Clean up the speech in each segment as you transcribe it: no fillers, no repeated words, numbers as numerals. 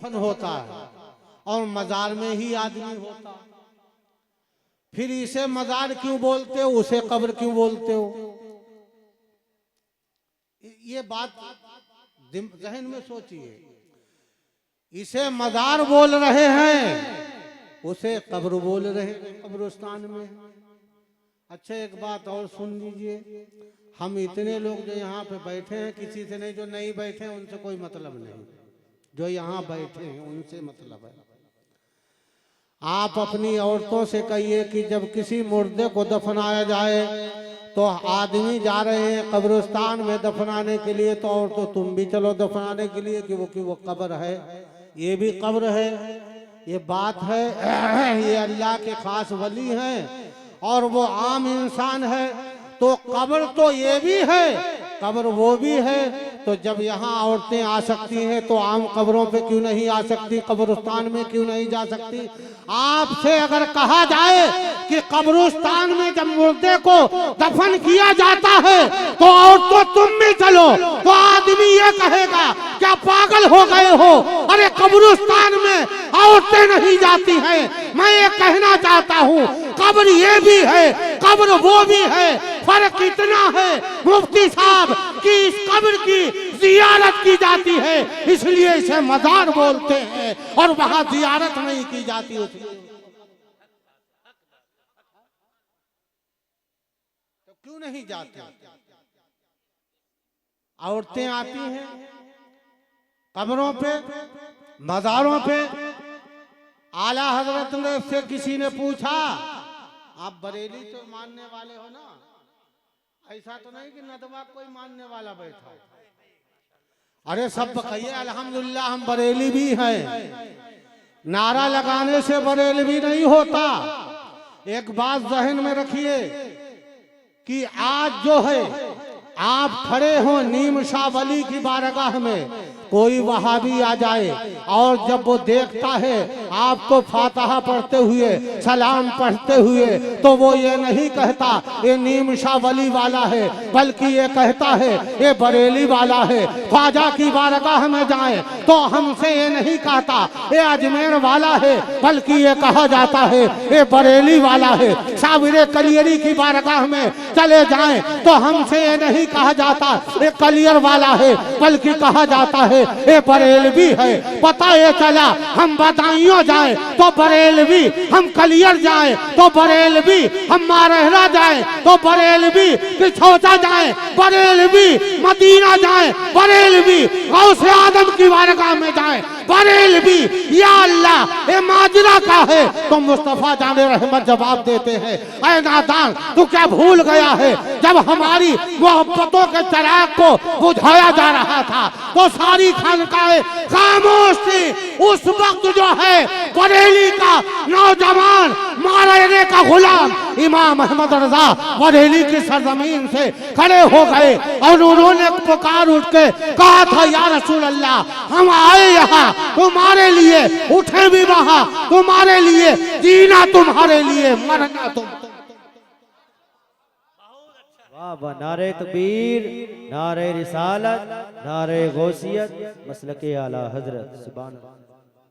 दफन होता है और मजार में ही आदमी होता है। फिर इसे मजार क्यों बोलते हो, उसे कब्र क्यों बोलते हो? ये बात जहन में सोचिए। इसे मजार बोल रहे हैं, उसे कब्र बोल रहे हैं, कब्रिस्तान में। अच्छा एक बात और सुन लीजिए, हम इतने लोग जो यहाँ पे बैठे हैं, किसी से नहीं, जो नहीं बैठे हैं उनसे कोई मतलब नहीं, जो यहाँ बैठे हैं उनसे मतलब है। आप अपनी औरतों से कहिए कि जब किसी मुर्दे को दफनाया जाए तो आदमी जा रहे हैं कब्रिस्तान में दफनाने के लिए, तो और तो तुम भी चलो दफनाने के लिए कि वो कब्र है, ये भी कब्र है। ये बात है, ये अल्लाह के खास वली हैं और वो आम इंसान है, तो कब्र तो ये भी है, कब्र वो भी है। तो जब यहाँ औरतें आ सकती हैं तो आम कब्रों पे क्यों नहीं आ सकती, कब्रिस्तान में क्यों नहीं जा सकती? आपसे अगर कहा जाए कि कब्रिस्तान में जब मुर्दे को दफन किया जाता है तो औरतों तुम भी चलो, तो आदमी ये कहेगा क्या पागल हो गए हो, अरे कब्रिस्तान में औरतें नहीं जाती हैं। मैं ये कहना चाहता हूँ कब्र ये भी है, कब्र वो भी है, फर्क इतना है मुफ्ती साहब कि इस कब्र की जियारत की जाती है, इसलिए इसे मजार बोलते हैं, और वहां जियारत नहीं की जाती। तो क्यों नहीं जाते? औरतें आती हैं कब्रों पे, मजारों पे। आला हजरत ने से किसी ने पूछा, आप बरेली तो मानने वाले हो ना, ऐसा तो नहीं कि नदवा कोई मानने वाला बैठा है? अरे सब कहिए अल्हम्दुलिल्लाह हम बरेली भी हैं। नारा लगाने से बरेलवी नहीं होता। एक बात जहन में रखिए कि आज जो है आप खड़े हो नीम शाह वली की बारगाह में, कोई वहाबी आ जाए और जब वो देखता है आपको फातिहा पढ़ते हुए, सलाम पढ़ते हुए, तो वो ये नहीं कहता ये नीम शाह वली वाला है, बल्कि ये कहता है ये बरेली वाला है। ख्वाजा की बारगाह में जाए तो हमसे ये नहीं कहता ये अजमेर वाला है, बल्कि ये कहा जाता है ये बरेली वाला है। साबिर कलियरी की बारगाह में चले जाएं तो हमसे ये नहीं कहा जाता ये कलियर वाला है, बल्कि कहा जाता है ये बरेलवी है। पता ये चला हम बदायूं जाए तो बरेलवी, हम कलियर जाए तो बरेलवी, हम मारहरा जाए तो बरेलवी, किछोटा जाए बरेलवी, मदीना जाए बरेलवी, गौसे आदम की बारगाह में जाए बरेलवी। या अल्लाह ये माजरा का है? तो मुस्तफा जाने रहमत जवाब देते हैं, ऐ नादान तू क्या भूल गया है, जब हमारी मोहब्बतों के चिराग को बुझाया जा रहा था तो सारी खानकाएं खामोश थी। उस वक्त जो है बरेली का नौजवान, मारने का गुलाम इमाम अहमद रजा बरेली की सरजमीन से खड़े हो गए और उन्होंने पुकार उठ के कहा था, या रसूल अल्लाह हम आए यहाँ तुम्हारे लिए, उठे भी वहां तुम्हारे लिए, जीना तुम्हारे लिए, मरना तुम। वाह, नारे तकबीर, नारे रिसालत, नारे गौसियत, मसलके आला हजरत। सुभान।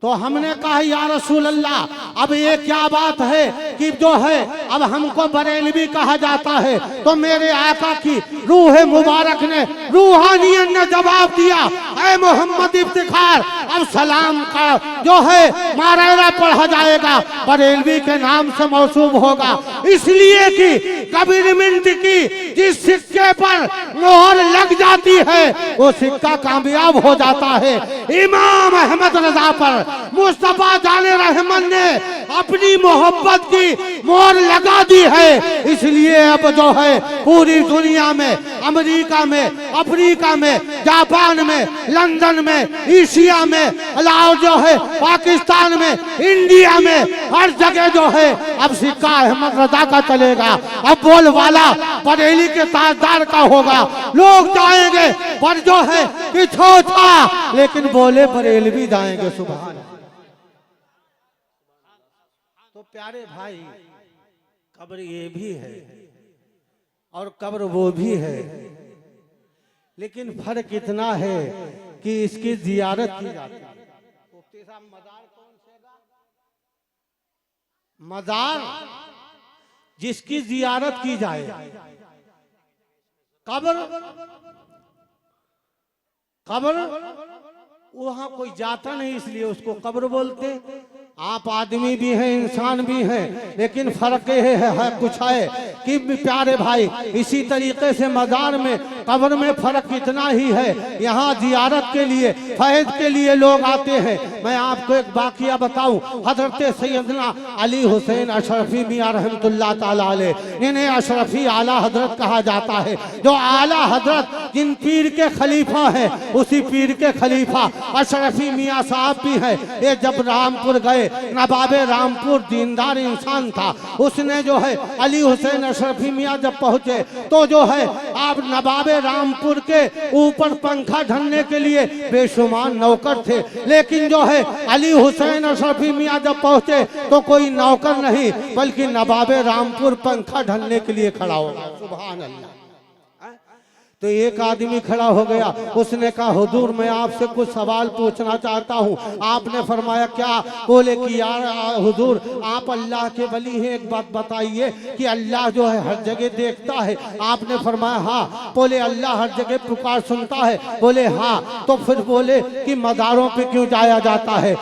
तो हमने कहा या रसूल अल्लाह अब ये क्या बात है कि जो है अब हमको बरेलवी कहा जाता है? तो मेरे आका की रूह मुबारक ने, रूहानियत ने जवाब दिया, ऐ मोहम्मद इफ्तिखार अब सलाम का जो है मारहरा पढ़ा जाएगा, बरेलवी के नाम से मौसूब होगा, इसलिए कि कबीर मिंट की जिस सिक्के पर मोहर लग जाती है वो सिक्का कामयाब हो जाता है। इमाम अहमद रजा पर मुस्तफा जाने रहमत ने अपनी मोहब्बत की मोहर लगा दी है, इसलिए अब जो है पूरी दुनिया में, अमेरिका में, अफ्रीका में, जापान में, लंदन में, एशिया में, और जो है पाकिस्तान में, इंडिया में, हर जगह जो है अब सिक्का अहमद रजा का चलेगा। अब बोल वाला बरेली के ताजदार का होगा। लोग जाएंगे पर जो है कि छोटा, लेकिन बोले बरेलवी जाएंगे। सुभान। तो प्यारे भाई कब्र ये भी है और कब्र वो भी है, लेकिन फर्क इतना है कि इसकी जियारत की जाती है। साहब मजार कौन सेगा? मजार जिसकी जियारत की जाए, कब्र कब्र वहां कोई जाता नहीं इसलिए उसको कब्र बोलते। आप आदमी भी हैं, इंसान भी हैं, लेकिन फर्क ये है कुछ है कि प्यारे भाई इसी तरीके से मजार में कब्र में फर्क इतना ही है। यहाँ जियारत के लिए फैज के लिए लोग आते हैं। मैं आपको एक वाकया बताऊं, हजरत सैयदना अली हुसैन अशरफी मियां रहमतुल्लाह ताला अलैह, इन्हें अशरफी आला हजरत कहा जाता है। जो आला हजरत जिन पीर के खलीफा हैं, उसी पीर के खलीफा अशरफी मियां साहब भी हैं। ये जब रामपुर गए, नवाबे रामपुर दीनदार इंसान था, उसने जो है अली हुसैन अशरफी मियां जब पहुंचे तो जो है आप नवाबे रामपुर के ऊपर पंखा ढलने के लिए बेशुमार नौकर थे, लेकिन जो है अली हुसैन अशरफी मियां जब पहुंचे तो कोई नौकर नहीं बल्कि नवाबे रामपुर पंखा ढलने के लिए खड़ा होगा। सुभान अल्लाह। तो एक आदमी खड़ा हो गया, उसने कहा हुजूर मैं आपसे कुछ सवाल पूछना चाहता हूँ। आपने फरमाया क्या? बोले कि यार हुजूर आप अल्लाह के वली हैं, एक बात बताइए कि अल्लाह जो है हर जगह देखता है? आपने फरमाया हाँ। बोले अल्लाह हर जगह पुकार सुनता है? बोले हाँ। तो फिर बोले कि मज़ारों पे क्यों जाया जाता है,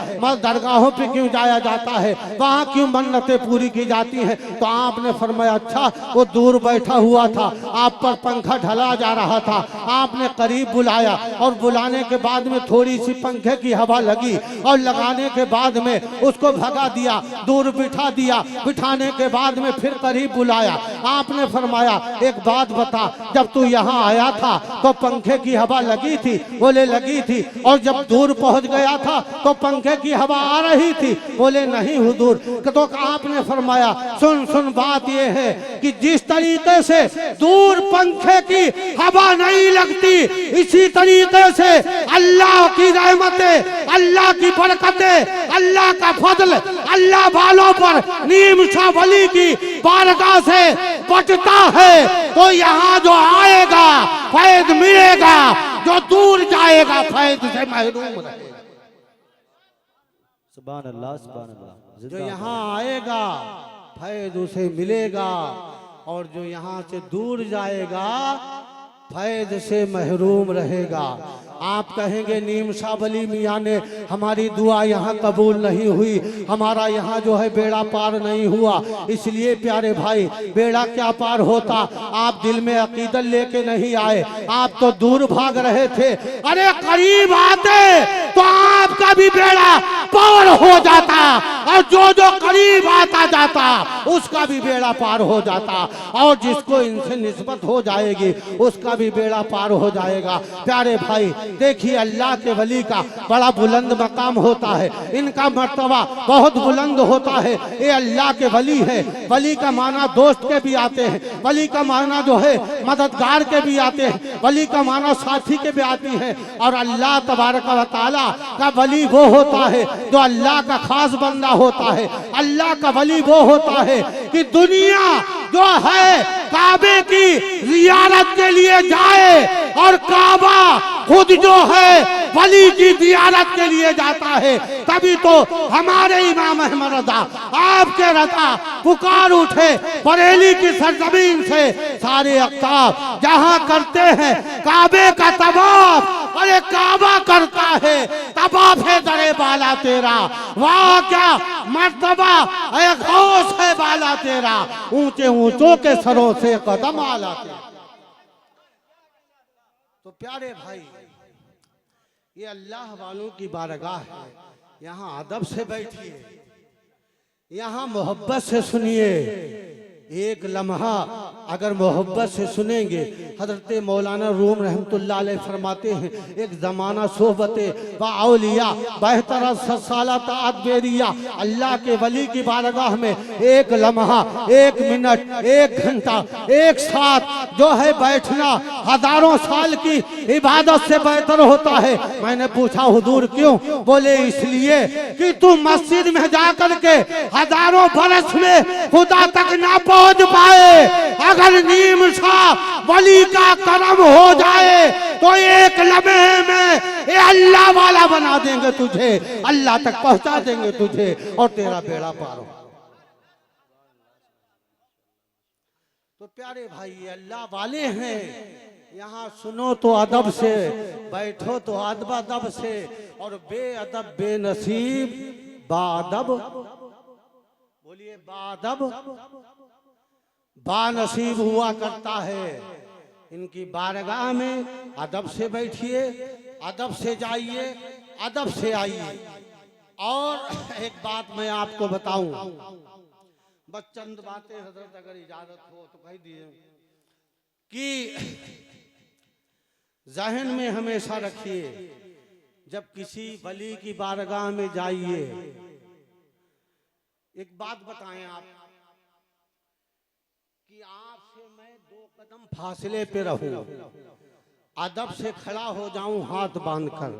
दरगाहों पे क्यों जाया जाता है, वहाँ क्यों मन्नतें पूरी की जाती हैं? तो आपने फरमाया अच्छा वो दूर बैठा हुआ था, आप पर पंखा ढला जा रहा था, आपने करीब बुलाया और बुलाने के बाद में थोड़ी सी पंखे की हवा लगी और लगाने के बाद में उसको भगा दिया, दूर बिठा दिया, बिठाने के बाद में फिर करीब बुलाया। आपने फरमाया एक बात बता, जब तू यहाँ आया था तो पंखे की हवा लगी थी? बोले लगी थी। और जब दूर पहुँच गया था तो पंखे की हवा आ रही थी? बोले नहीं हुजूर। तो आपने फरमाया सुन सुन, बात यह है कि जिस तरीके से दूर पंखे की हवा नहीं लगती, इसी तरीके से अल्लाह की रहमतें, अल्लाह की बरकतें, अल्लाह का फजल अल्लाह वालों पर नीम शाह वली की बारगाह से बचता है। तो यहाँ जो आएगा फैज मिलेगा, जो दूर जाएगा फैज से महरूम रहेगा। सुभान अल्लाह, सुभान अल्लाह। जो यहाँ आएगा फैज उसे मिलेगा, और जो यहाँ से दूर जाएगा फैज से महरूम रहेगा। आप कहेंगे नीम शाह वली मियाँ ने हमारी दुआ यहाँ कबूल नहीं हुई, हमारा यहाँ जो है बेड़ा पार नहीं हुआ। इसलिए प्यारे भाई बेड़ा क्या पार होता, आप दिल में अकीदत लेके नहीं आए, आप तो दूर भाग रहे थे। अरे करीब आते तो आपका भी बेड़ा पार हो जाता, और जो जो करीब आता जाता उसका भी बेड़ा पार हो जाता, और जिसको इनसे निस्बत हो जाएगी उसका भी बेड़ा पार हो जाएगा। प्यारे भाई देखिए अल्लाह के वली का बड़ा बुलंद मकाम होता है, इनका मर्तबा बहुत बुलंद होता है। ये अल्लाह के वली है। वली का माना दोस्त के भी आते हैं, वली का माना जो है मददगार के भी आते हैं, वली का माना साथी के भी आती हैं। और अल्लाह तबारक व तआला का वली वो होता है जो अल्लाह का खास बंदा होता है। अल्लाह का वली वो होता है कि दुनिया जो है काबे की जियारत के लिए जाए, और काबा खुद जो है वली की जियारत के लिए जाता है। तभी तो हमारे इमाम अहमद रज़ा आपके रज़ा पुकार उठे बरेली की सरजमीन से, सारे अख्ताब जहां करते हैं काबे का तवाफ, अरे काबा करता है तवाफ है दरे बाला तेरा, वाह क्या मर्तबा है गौस है बाला तेरा, ऊंचे ऊंचों के सरों से कदम आला तेरा। तो प्यारे भाई ये अल्लाह वालों की बारगाह है, यहाँ अदब से बैठिए, यहाँ मोहब्बत से सुनिए। एक लम्हा अगर मोहब्बत से सुनेंगे, हजरत मौलाना रूम रहमतुल्लाह अलैह फरमाते हैं एक ज़माना सोहबते बाउलिया बेहतर सालत अदबेरिया, अल्लाह के वली की बारगाह में एक लम्हा, एक मिनट, एक घंटा, एक साथ जो है बैठना हजारों साल की इबादत से बेहतर होता है। मैंने पूछा हुजूर क्यों? बोले इसलिए कि तू मस्जिद में जाकर के हजारों बरस में खुदा तक ना पहुंच पाए, अगर नीम सा वली का करम हो जाए तो एक लम्हे में ये अल्लाह वाला बना देंगे तुझे, अल्लाह तक पहुंचा देंगे तुझे और तेरा बेड़ा पार हो। तो प्यारे भाई ये अल्लाह वाले हैं, यहाँ सुनो तो अदब से, बैठो तो अदब अदब से, और बेअदब बेनसीब बादब, बोलिए बादब बानसीब हुआ करता है। इनकी बारगाह में अदब से बैठिए, अदब से जाइए, अदब से आइए। और एक बात मैं आपको बताऊं, बस चंद बातें हजरत अगर इजाजत हो तो कह दिए कि जहन में हमेशा रखिए, जब किसी वली की बारगाह में जाइए, एक बात बताएं आप कि आपसे मैं 2 कदम फासले पे रहूं, अदब से खड़ा हो जाऊं हाथ बांधकर,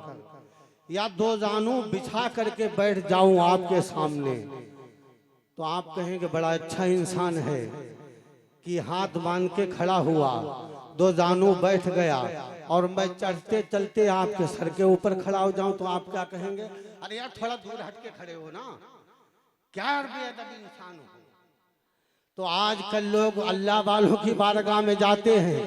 या 2 जानू बिछा करके बैठ जाऊं आपके सामने, तो आप कहेंगे बड़ा अच्छा इंसान है कि हाथ बांध के खड़ा हुआ, 2 जानू बैठ गया, और मैं चढ़ते चलते आपके सर के ऊपर खड़ा हो जाऊं तो आप क्या कहेंगे? अरे यार थोड़ा दूर हट के खड़े हो ना, क्या बेअदब इंसान हो। तो आजकल लोग अल्लाह वालों की बारगाह में जाते हैं,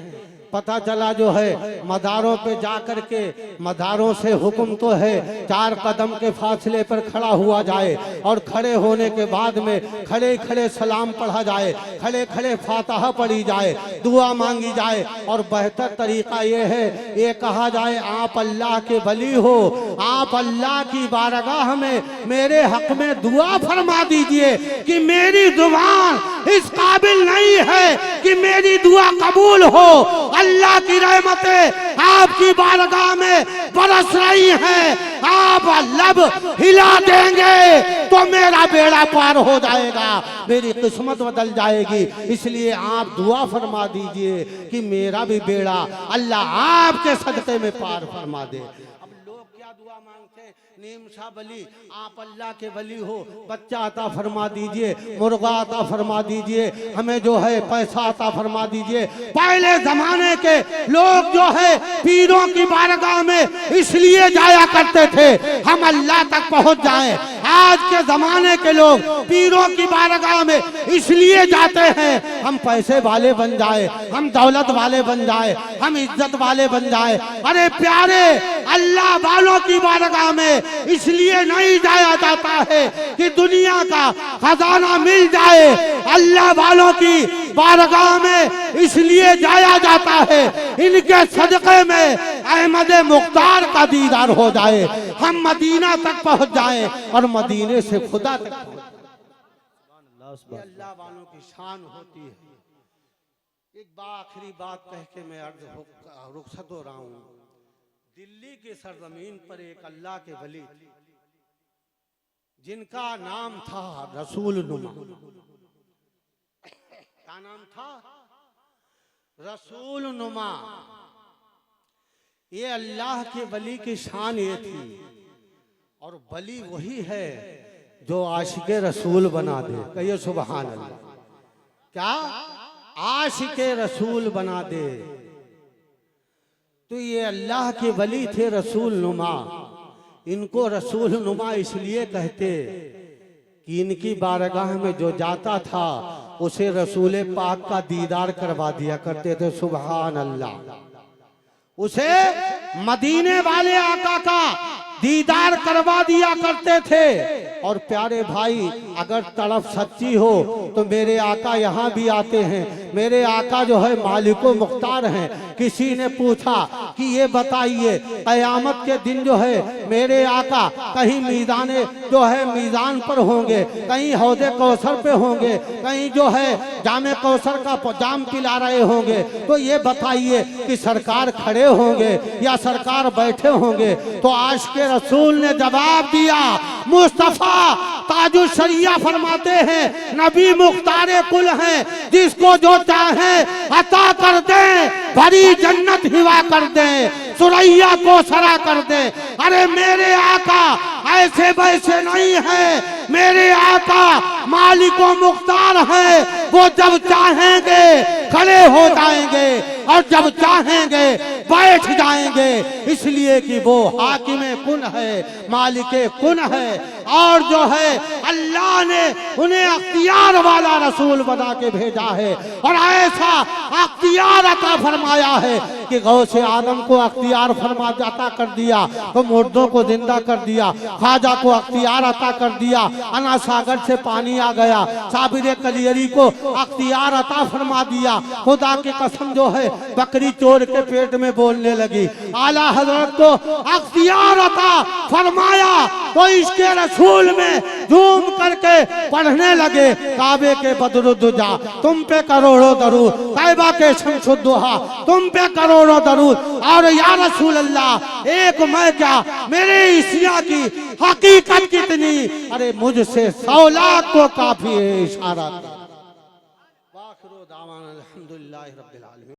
पता चला जो है मदारों पे जा करके, मदारों से हुक्म तो है 4 कदम के फासले पर खड़ा हुआ जाए, और खड़े होने के बाद में खड़े खड़े सलाम पढ़ा जाए, खड़े खड़े फातिहा पढ़ी जाए, दुआ मांगी जाए, और बेहतर तरीका ये है ये कहा जाए आप अल्लाह के वली हो, आप अल्लाह की बारगाह में मेरे हक में दुआ फरमा दीजिए कि मेरी जुबान इस काबिल नहीं है कि मेरी दुआ कबूल हो, अल्लाह की रहमतें आपकी बारगाह में बरस रही हैं, आप लब हिला देंगे तो मेरा बेड़ा पार हो जाएगा, मेरी किस्मत बदल जाएगी। इसलिए आप दुआ फरमा दीजिए कि मेरा भी बेड़ा अल्लाह आपके सदक़े में पार फरमा दे। अब लोग क्या दुआ मांगते हैं? नीम सा वली, आप अल्लाह के वली हो, बच्चा अता फरमा दीजिए, मुर्गा अता फरमा दीजिए, हमें जो है पैसा अता फरमा दीजिए। पहले जमाने के लोग जो है पीरों की बारगाह में इसलिए जाया करते थे हम अल्लाह तक पहुंच जाएं। आज के जमाने के लोग पीरों की बारगाह में इसलिए जाते हैं हम पैसे वाले बन जाए, हम दौलत वाले बन जाए, हम इज्जत वाले बन जाए। अरे प्यारे, अल्लाह वालों की बारगाह में इसलिए नहीं जाया जाता है कि दुनिया का खजाना मिल जाए, अल्लाह वालों की बारगाह में इसलिए जाया जाता है इनके सदक़े में अहमद मुख्तार का दीदार हो जाए, हम मदीना तक पहुंच जाए और मदीने से खुदा तक पहुंच जाए। अल्लाह वालों की शान होती है। एक आखिरी बात कह के मैं रुखसत हो रहा हूँ। दिल्ली की सरजमीन पर एक अल्लाह के वली जिनका नाम था रसूल नुमा। क्या नाम था? रसूल नुमा। ये अल्लाह के वली की शान ये थी, और वली वही है जो आशिके रसूल बना दे। कहिए सुभान अल्लाह। क्या? आशिके रसूल बना दे। तो ये अल्लाह के वली थे रसूल नुमा। इनको रसूल नुमा इसलिए कहते कि इनकी बारगाह में जो जाता था उसे रसूल पाक का दीदार करवा दिया करते थे। सुभान अल्लाह। उसे मदीने वाले आका का दीदार करवा दिया करते थे। और प्यारे भाई, अगर तड़फ सच्ची हो तो मेरे आका यहाँ भी आते हैं। मेरे आका जो है मालिको मुख्तार हैं। किसी ने पूछा कि ये बताइए क़यामत के दिन जो है मेरे आका कहीं मीज़ाने जो है मीज़ान पर होंगे, कहीं हौदे कौसर पे होंगे, कहीं जो है जामे कौसर का जाम पिला रहे होंगे, तो ये बताइए कि सरकार खड़े होंगे या सरकार बैठे होंगे? तो आशिक़े रसूल ने जवाब दिया, मुस्तफ़ा ताजुल शरिया फरमाते हैं नबी मुख्तारे कुल हैं, जिसको जो चाहे अता कर दें, भरी जन्नत हिवा कर दें, सुरैया को सरा कर दें। अरे मेरे आका ऐसे वैसे नहीं है, मेरे आका मालिको मुख्तार है। वो जब चाहेंगे खड़े हो जाएंगे और जब चाहेंगे बैठ जाएंगे, इसलिए कि वो हाकिमे कुन है, मालिके कुन है, और जो है अल्लाह ने उन्हें अख्तियार वाला रसूल बना के भेजा है और ऐसा अख्तियार अता फरमाया है कि गौसे आदम को अख्तियार फरमा अता कर दिया तो मुर्दों को जिंदा कर दिया, ख्वाजा को अख्तियार अता कर दिया, अना सागर से पानी आ गया, साबिर कलियरी को अख्तियार अता फरमा दिया, खुदा की कसम जो है बकरी चोर के पेट में बोलने लगी। आला हजरत को अख्तियार अता फरमाया तो इसके रसूल में झूम करके पढ़ने लगे काबे के बदरुद्दुजा तुम पे करोड़ों दरूद, तैबा के शमसुद्दुहा तुम पे करोड़ों दरूद, और या रसूल अल्लाह एक मैं क्या मेरे इसिया की हकीकत कितनी, अरे मुझसे 100 लाख को काफी है इशारा। वाखिरु दावाना अल्हम्दुलिल्लाहि रब्बिल